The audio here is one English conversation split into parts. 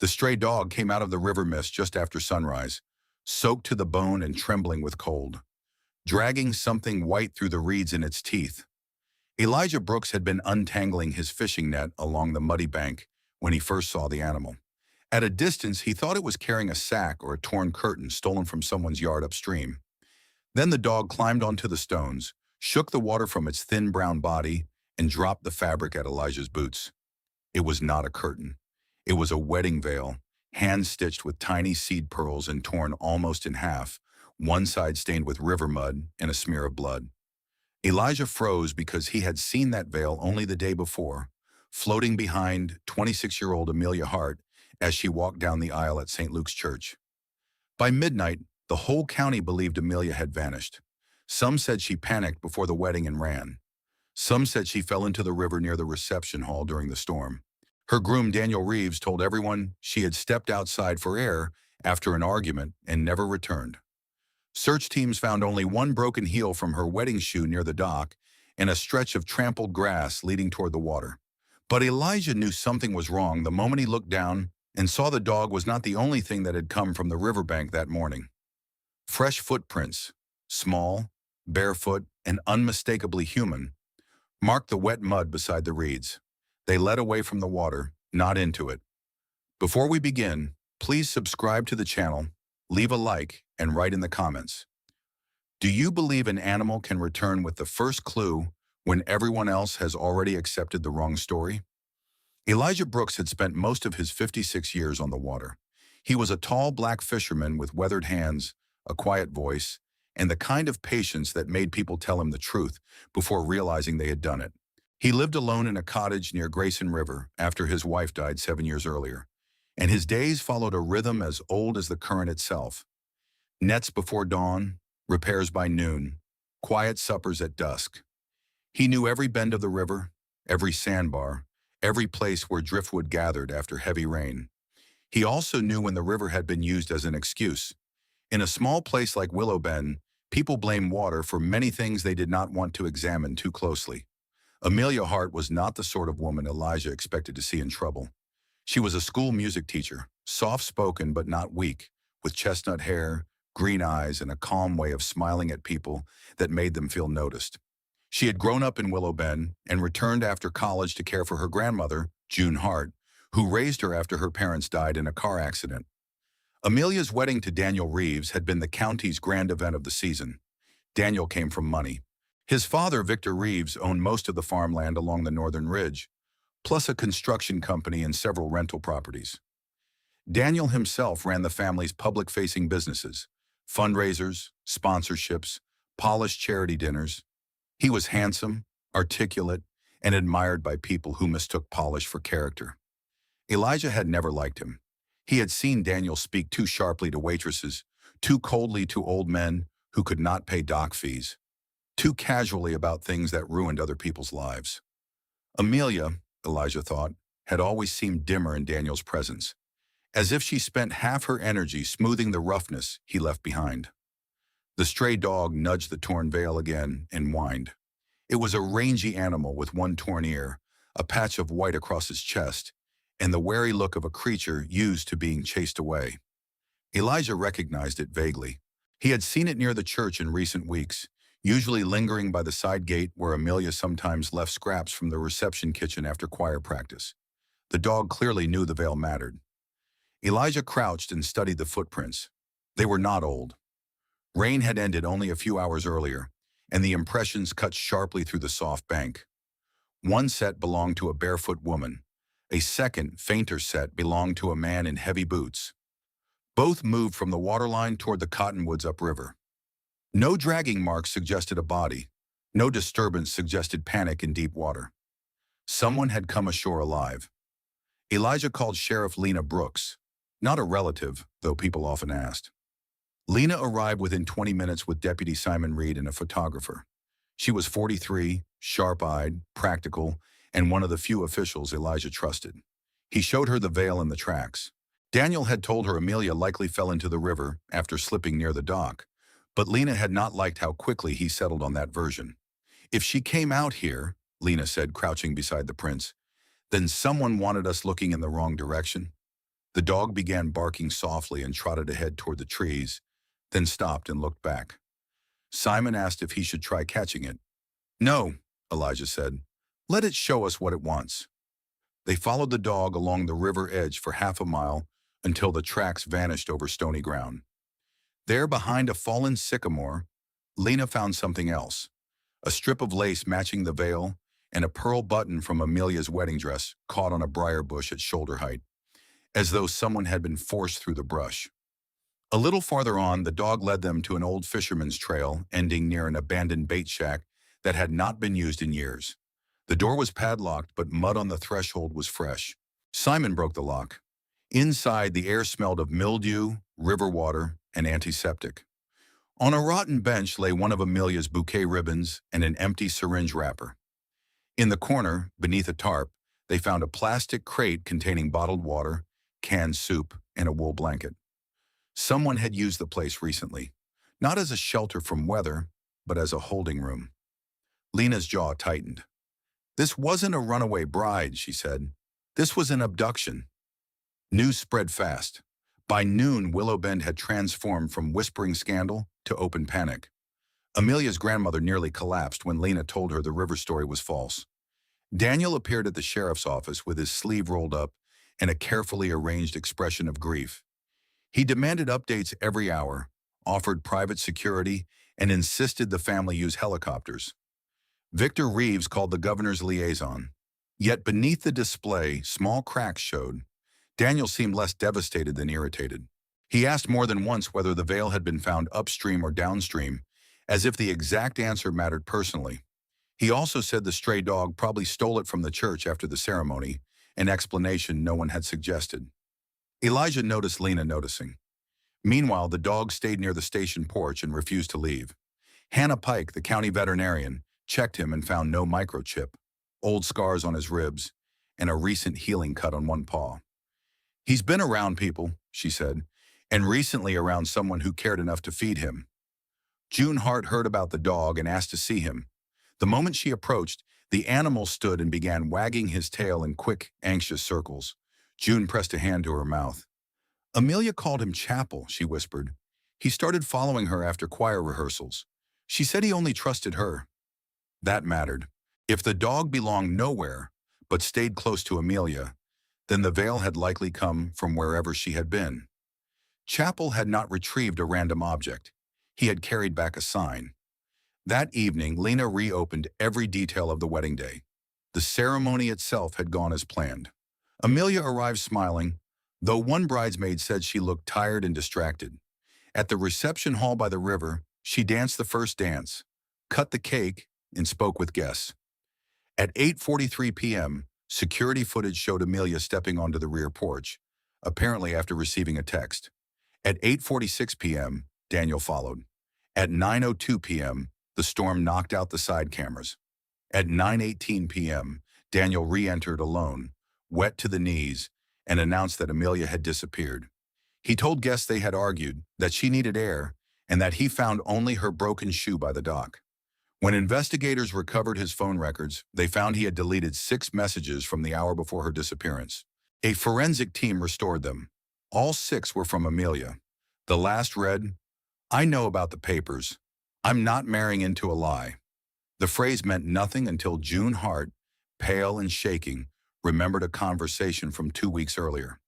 The stray dog came out of the river mist just after sunrise, soaked to the bone and trembling with cold, dragging something white through the reeds in its teeth. Elijah Brooks had been untangling his fishing net along the muddy bank when he first saw the animal. At a distance, he thought it was carrying a sack or a torn curtain stolen from someone's yard upstream. Then the dog climbed onto the stones, shook the water from its thin brown body, and dropped the fabric at Elijah's boots. It was not a curtain. It was a wedding veil, hand-stitched with tiny seed pearls and torn almost in half, one side stained with river mud and a smear of blood. Elijah froze because he had seen that veil only the day before, floating behind 26-year-old Amelia Hart as she walked down the aisle at St. Luke's Church. By midnight, the whole county believed Amelia had vanished. Some said she panicked before the wedding and ran. Some said she fell into the river near the reception hall during the storm. Her groom, Daniel Reeves, told everyone she had stepped outside for air after an argument and never returned. Search teams found only one broken heel from her wedding shoe near the dock and a stretch of trampled grass leading toward the water. But Elijah knew something was wrong the moment he looked down and saw the dog was not the only thing that had come from the riverbank that morning. Fresh footprints, small, barefoot, and unmistakably human, marked the wet mud beside the reeds. They led away from the water, not into it. Before we begin, please subscribe to the channel, leave a like, and write in the comments. Do you believe an animal can return with the first clue when everyone else has already accepted the wrong story? Elijah Brooks had spent most of his 56 years on the water. He was a tall black fisherman with weathered hands, a quiet voice, and the kind of patience that made people tell him the truth before realizing they had done it. He lived alone in a cottage near Grayson River after his wife died 7 years earlier, and his days followed a rhythm as old as the current itself. Nets before dawn, repairs by noon, quiet suppers at dusk. He knew every bend of the river, every sandbar, every place where driftwood gathered after heavy rain. He also knew when the river had been used as an excuse. In a small place like Willow Bend, people blame water for many things they did not want to examine too closely. Amelia Hart was not the sort of woman Elijah expected to see in trouble. She was a school music teacher, soft-spoken but not weak, with chestnut hair, green eyes, and a calm way of smiling at people that made them feel noticed. She had grown up in Willow Bend and returned after college to care for her grandmother, June Hart, who raised her after her parents died in a car accident. Amelia's wedding to Daniel Reeves had been the county's grand event of the season. Daniel came from money. His father, Victor Reeves, owned most of the farmland along the northern ridge, plus a construction company and several rental properties. Daniel himself ran the family's public-facing businesses, fundraisers, sponsorships, polished charity dinners. He was handsome, articulate, and admired by people who mistook polish for character. Elijah had never liked him. He had seen Daniel speak too sharply to waitresses, too coldly to old men who could not pay dock fees, too casually about things that ruined other people's lives. Amelia, Elijah thought, had always seemed dimmer in Daniel's presence, as if she spent half her energy smoothing the roughness he left behind. The stray dog nudged the torn veil again and whined. It was a rangy animal with one torn ear, a patch of white across his chest, and the wary look of a creature used to being chased away. Elijah recognized it vaguely. He had seen it near the church in recent weeks, usually lingering by the side gate where Amelia sometimes left scraps from the reception kitchen after choir practice. The dog clearly knew the veil mattered. Elijah crouched and studied the footprints. They were not old. Rain had ended only a few hours earlier, and the impressions cut sharply through the soft bank. One set belonged to a barefoot woman. A second, fainter set belonged to a man in heavy boots. Both moved from the waterline toward the cottonwoods upriver. No dragging marks suggested a body. No disturbance suggested panic in deep water. Someone had come ashore alive. Elijah called Sheriff Lena Brooks, not a relative, though people often asked. Lena arrived within 20 minutes with Deputy Simon Reed and a photographer. She was 43, sharp-eyed, practical, and one of the few officials Elijah trusted. He showed her the veil and the tracks. Daniel had told her Amelia likely fell into the river after slipping near the dock, but Lena had not liked how quickly he settled on that version. "If she came out here," Lena said, crouching beside the prince, "then someone wanted us looking in the wrong direction." The dog began barking softly and trotted ahead toward the trees, then stopped and looked back. Simon asked if he should try catching it. No, Elijah said. Let it show us what it wants. They followed the dog along the river edge for half a mile until the tracks vanished over stony ground. There, behind a fallen sycamore, Lena found something else, a strip of lace matching the veil and a pearl button from Amelia's wedding dress caught on a briar bush at shoulder height, as though someone had been forced through the brush. A little farther on, the dog led them to an old fisherman's trail ending near an abandoned bait shack that had not been used in years. The door was padlocked, but mud on the threshold was fresh. Simon broke the lock. Inside, the air smelled of mildew, river water, and antiseptic. On a rotten bench lay one of Amelia's bouquet ribbons and an empty syringe wrapper. In the corner, beneath a tarp, they found a plastic crate containing bottled water, canned soup, and a wool blanket. Someone had used the place recently, not as a shelter from weather, but as a holding room. Lena's jaw tightened. This wasn't a runaway bride, she said. This was an abduction. News spread fast. By noon, Willow Bend had transformed from whispering scandal to open panic. Amelia's grandmother nearly collapsed when Lena told her the river story was false. Daniel appeared at the sheriff's office with his sleeve rolled up and a carefully arranged expression of grief. He demanded updates every hour, offered private security, and insisted the family use helicopters. Victor Reeves called the governor's liaison. Yet beneath the display, small cracks showed. Daniel seemed less devastated than irritated. He asked more than once whether the veil had been found upstream or downstream, as if the exact answer mattered personally. He also said the stray dog probably stole it from the church after the ceremony, an explanation no one had suggested. Elijah noticed Lena noticing. Meanwhile, the dog stayed near the station porch and refused to leave. Hannah Pike, the county veterinarian, checked him and found no microchip, old scars on his ribs, and a recent healing cut on one paw. He's been around people, she said, and recently around someone who cared enough to feed him. June Hart heard about the dog and asked to see him. The moment she approached, the animal stood and began wagging his tail in quick, anxious circles. June pressed a hand to her mouth. Amelia called him Chapel, she whispered. He started following her after choir rehearsals. She said he only trusted her. That mattered. If the dog belonged nowhere, but stayed close to Amelia, then the veil had likely come from wherever she had been. Chapel had not retrieved a random object. He had carried back a sign. That evening, Lena reopened every detail of the wedding day. The ceremony itself had gone as planned. Amelia arrived smiling, though one bridesmaid said she looked tired and distracted. At the reception hall by the river, she danced the first dance, cut the cake, and spoke with guests. At 8:43 p.m., security footage showed Amelia stepping onto the rear porch, apparently after receiving a text. At 8:46 p.m., Daniel followed. At 9:02 p.m., the storm knocked out the side cameras. At 9:18 p.m., Daniel re-entered alone, wet to the knees, and announced that Amelia had disappeared. He told guests they had argued, that she needed air, and that he found only her broken shoe by the dock. When investigators recovered his phone records, they found he had deleted 6 messages from the hour before her disappearance. A forensic team restored them. All 6 were from Amelia. The last read, "I know about the papers. I'm not marrying into a lie." The phrase meant nothing until June Hart, pale and shaking, remembered a conversation from 2 weeks earlier.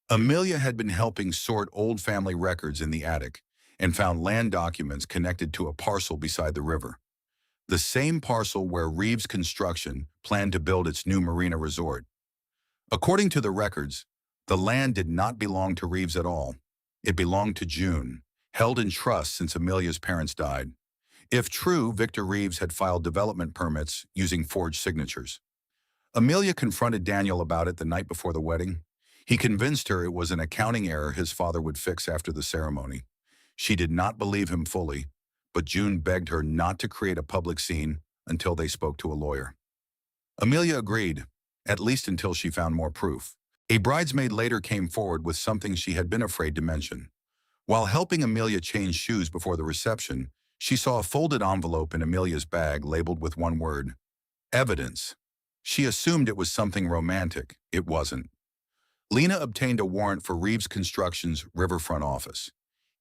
Amelia had been helping sort old family records in the attic and found land documents connected to a parcel beside the river. The same parcel where Reeves Construction planned to build its new marina resort. According to the records, the land did not belong to Reeves at all. It belonged to June, held in trust since Amelia's parents died. If true, Victor Reeves had filed development permits using forged signatures. Amelia confronted Daniel about it the night before the wedding. He convinced her it was an accounting error his father would fix after the ceremony. She did not believe him fully, but June begged her not to create a public scene until they spoke to a lawyer. Amelia agreed, at least until she found more proof. A bridesmaid later came forward with something she had been afraid to mention. While helping Amelia change shoes before the reception, she saw a folded envelope in Amelia's bag labeled with one word, evidence. She assumed it was something romantic. It wasn't. Lena obtained a warrant for Reeves Construction's riverfront office.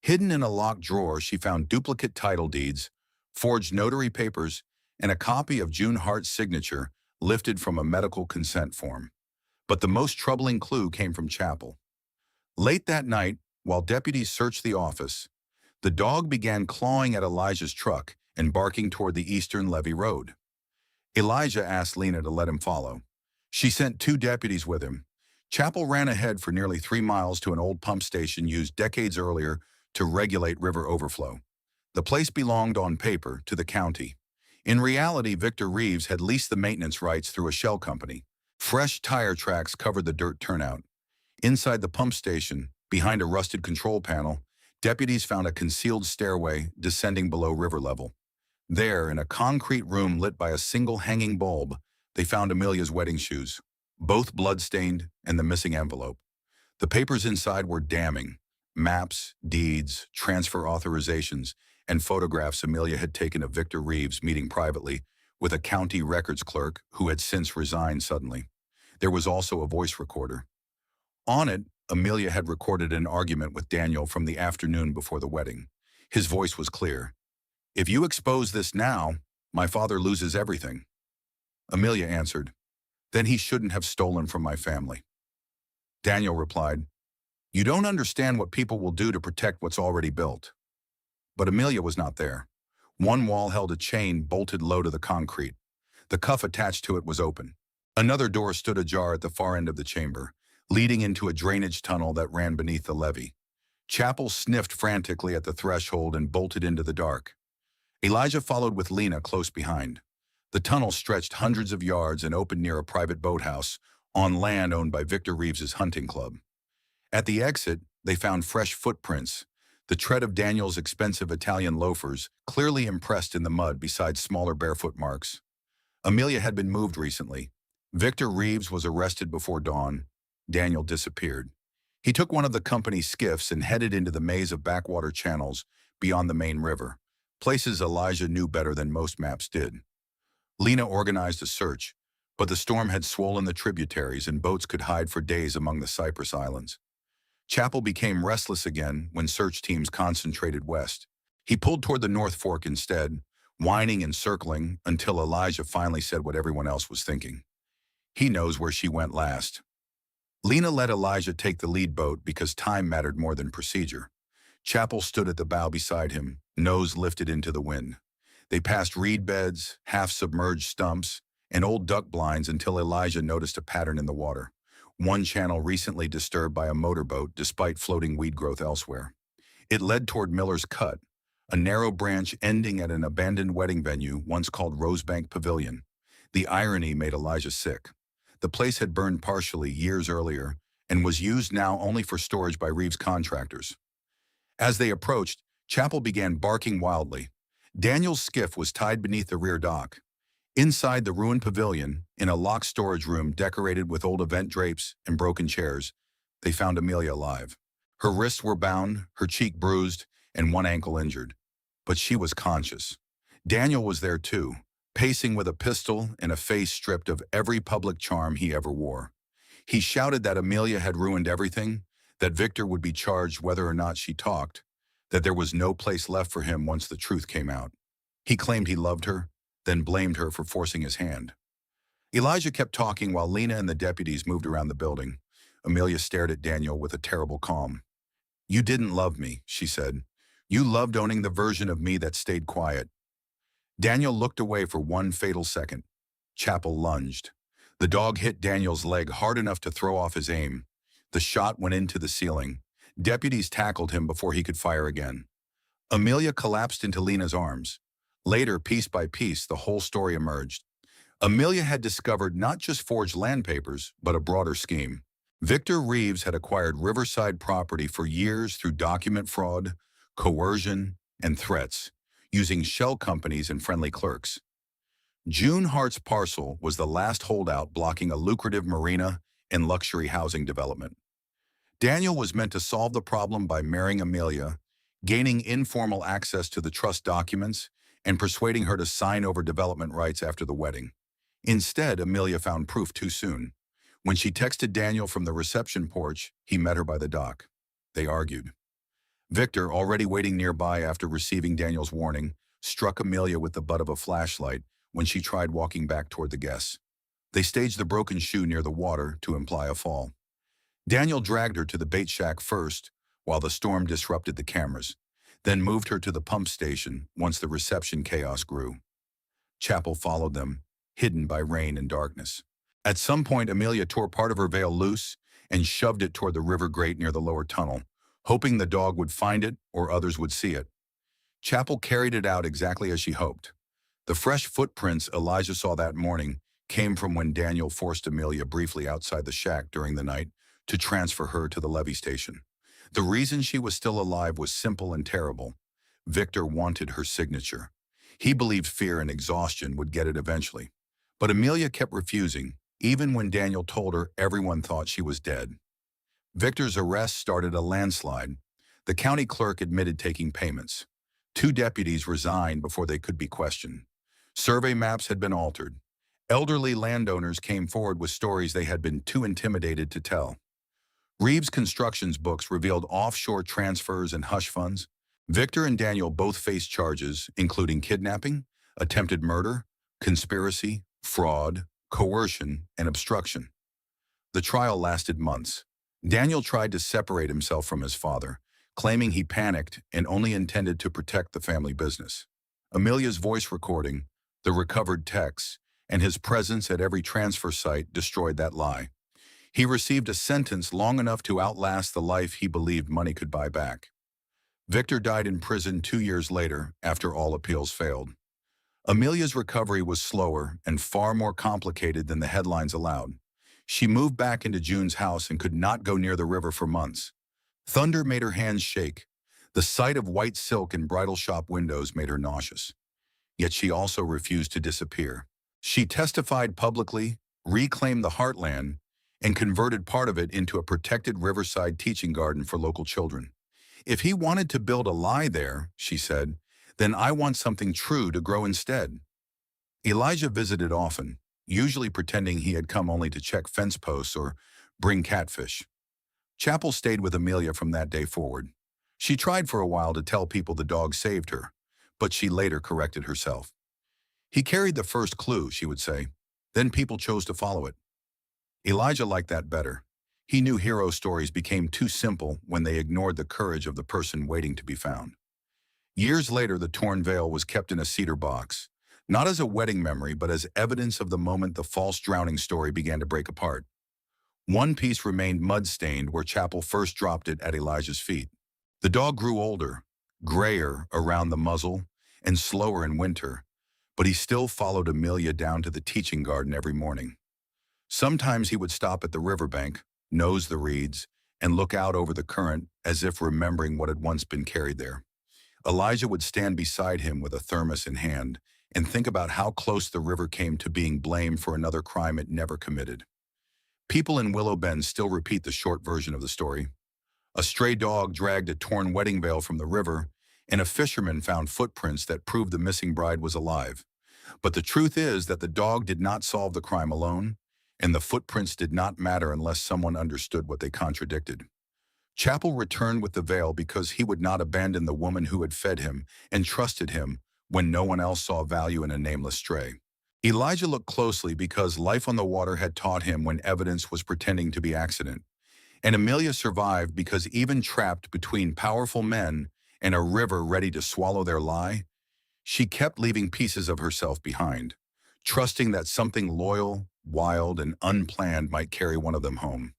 Hidden in a locked drawer, she found duplicate title deeds, forged notary papers, and a copy of June Hart's signature lifted from a medical consent form. But the most troubling clue came from Chapel. Late that night, while deputies searched the office, the dog began clawing at Elijah's truck and barking toward the eastern levee road. Elijah asked Lena to let him follow. She sent 2 deputies with him. Chapel ran ahead for nearly 3 miles to an old pump station used decades earlier to regulate river overflow. The place belonged on paper to the county. In reality, Victor Reeves had leased the maintenance rights through a shell company. Fresh tire tracks covered the dirt turnout. Inside the pump station, behind a rusted control panel, deputies found a concealed stairway descending below river level. There, in a concrete room lit by a single hanging bulb, they found Amelia's wedding shoes, both blood-stained, and the missing envelope. The papers inside were damning: maps, deeds, transfer authorizations, and photographs Amelia had taken of Victor Reeves meeting privately with a county records clerk who had since resigned suddenly. There was also a voice recorder. On it, Amelia had recorded an argument with Daniel from the afternoon before the wedding. His voice was clear. "If you expose this now, my father loses everything." Amelia answered, "Then he shouldn't have stolen from my family." Daniel replied, "You don't understand what people will do to protect what's already built." But Amelia was not there. One wall held a chain bolted low to the concrete. The cuff attached to it was open. Another door stood ajar at the far end of the chamber, leading into a drainage tunnel that ran beneath the levee. Chapel sniffed frantically at the threshold and bolted into the dark. Elijah followed with Lena close behind. The tunnel stretched hundreds of yards and opened near a private boathouse on land owned by Victor Reeves's hunting club. At the exit, they found fresh footprints, the tread of Daniel's expensive Italian loafers, clearly impressed in the mud beside smaller barefoot marks. Amelia had been moved recently. Victor Reeves was arrested before dawn. Daniel disappeared. He took one of the company's skiffs and headed into the maze of backwater channels beyond the main river, places Elijah knew better than most maps did. Lena organized a search, but the storm had swollen the tributaries and boats could hide for days among the Cypress Islands. Chapel became restless again when search teams concentrated west. He pulled toward the North Fork instead, whining and circling until Elijah finally said what everyone else was thinking. "He knows where she went last." Lena let Elijah take the lead boat because time mattered more than procedure. Chapel stood at the bow beside him, nose lifted into the wind. They passed reed beds, half-submerged stumps, and old duck blinds until Elijah noticed a pattern in the water. One channel recently disturbed by a motorboat despite floating weed growth elsewhere. It led toward Miller's Cut, a narrow branch ending at an abandoned wedding venue once called Rosebank Pavilion. The irony made Elijah sick. The place had burned partially years earlier and was used now only for storage by Reeves contractors. As they approached, Chapel began barking wildly. Daniel's skiff was tied beneath the rear dock. Inside the ruined pavilion, in a locked storage room decorated with old event drapes and broken chairs, they found Amelia alive. Her wrists were bound, her cheek bruised, and one ankle injured. But she was conscious. Daniel was there too, pacing with a pistol and a face stripped of every public charm he ever wore. He shouted that Amelia had ruined everything, that Victor would be charged whether or not she talked, that there was no place left for him once the truth came out. He claimed he loved her, then blamed her for forcing his hand. Elijah kept talking while Lena and the deputies moved around the building. Amelia stared at Daniel with a terrible calm. "You didn't love me," she said. "You loved owning the version of me that stayed quiet." Daniel looked away for one fatal second. Chapel lunged. The dog hit Daniel's leg hard enough to throw off his aim. The shot went into the ceiling. Deputies tackled him before he could fire again. Amelia collapsed into Lena's arms. Later, piece by piece, the whole story emerged. Amelia had discovered not just forged land papers, but a broader scheme. Victor Reeves had acquired riverside property for years through document fraud, coercion, and threats, using shell companies and friendly clerks. June Hart's parcel was the last holdout blocking a lucrative marina and luxury housing development. Daniel was meant to solve the problem by marrying Amelia, gaining informal access to the trust documents, and persuading her to sign over development rights after the wedding. Instead, Amelia found proof too soon. When she texted Daniel from the reception porch, he met her by the dock. They argued. Victor, already waiting nearby after receiving Daniel's warning, struck Amelia with the butt of a flashlight when she tried walking back toward the guests. They staged the broken shoe near the water to imply a fall. Daniel dragged her to the bait shack first, while the storm disrupted the cameras, then moved her to the pump station once the reception chaos grew. Chapel followed them, hidden by rain and darkness. At some point, Amelia tore part of her veil loose and shoved it toward the river grate near the lower tunnel, hoping the dog would find it or others would see it. Chapel carried it out exactly as she hoped. The fresh footprints Elijah saw that morning came from when Daniel forced Amelia briefly outside the shack during the night to transfer her to the levee station. The reason she was still alive was simple and terrible. Victor wanted her signature. He believed fear and exhaustion would get it eventually. But Amelia kept refusing, even when Daniel told her everyone thought she was dead. Victor's arrest started a landslide. The county clerk admitted taking payments. 2 deputies resigned before they could be questioned. Survey maps had been altered. Elderly landowners came forward with stories they had been too intimidated to tell. Reeves Construction's books revealed offshore transfers and hush funds. Victor and Daniel both faced charges, including kidnapping, attempted murder, conspiracy, fraud, coercion, and obstruction. The trial lasted months. Daniel tried to separate himself from his father, claiming he panicked and only intended to protect the family business. Amelia's voice recording, the recovered texts, and his presence at every transfer site destroyed that lie. He received a sentence long enough to outlast the life he believed money could buy back. Victor died in prison 2 years later after all appeals failed. Amelia's recovery was slower and far more complicated than the headlines allowed. She moved back into June's house and could not go near the river for months. Thunder made her hands shake. The sight of white silk in bridal shop windows made her nauseous. Yet she also refused to disappear. She testified publicly, reclaimed the heartland, and converted part of it into a protected riverside teaching garden for local children. If he wanted to build a lie there, she said, then I want something true to grow instead. Elijah visited often, usually pretending he had come only to check fence posts or bring catfish. Chapel stayed with Amelia from that day forward. She tried for a while to tell people the dog saved her, but she later corrected herself. He carried the first clue, she would say. Then people chose to follow it. Elijah liked that better. He knew hero stories became too simple when they ignored the courage of the person waiting to be found. Years later, the torn veil was kept in a cedar box, not as a wedding memory, but as evidence of the moment the false drowning story began to break apart. One piece remained mud-stained where Chapel first dropped it at Elijah's feet. The dog grew older, grayer around the muzzle, and slower in winter, but he still followed Amelia down to the teaching garden every morning. Sometimes he would stop at the riverbank, nose the reeds, and look out over the current as if remembering what had once been carried there. Elijah would stand beside him with a thermos in hand and think about how close the river came to being blamed for another crime it never committed. People in Willow Bend still repeat the short version of the story. A stray dog dragged a torn wedding veil from the river, and a fisherman found footprints that proved the missing bride was alive. But the truth is that the dog did not solve the crime alone, and the footprints did not matter unless someone understood what they contradicted. Chapel returned with the veil because he would not abandon the woman who had fed him and trusted him when no one else saw value in a nameless stray. Elijah looked closely because life on the water had taught him when evidence was pretending to be accident. And Amelia survived because even trapped between powerful men and a river ready to swallow their lie, she kept leaving pieces of herself behind, trusting that something loyal, wild, and unplanned might carry one of them home.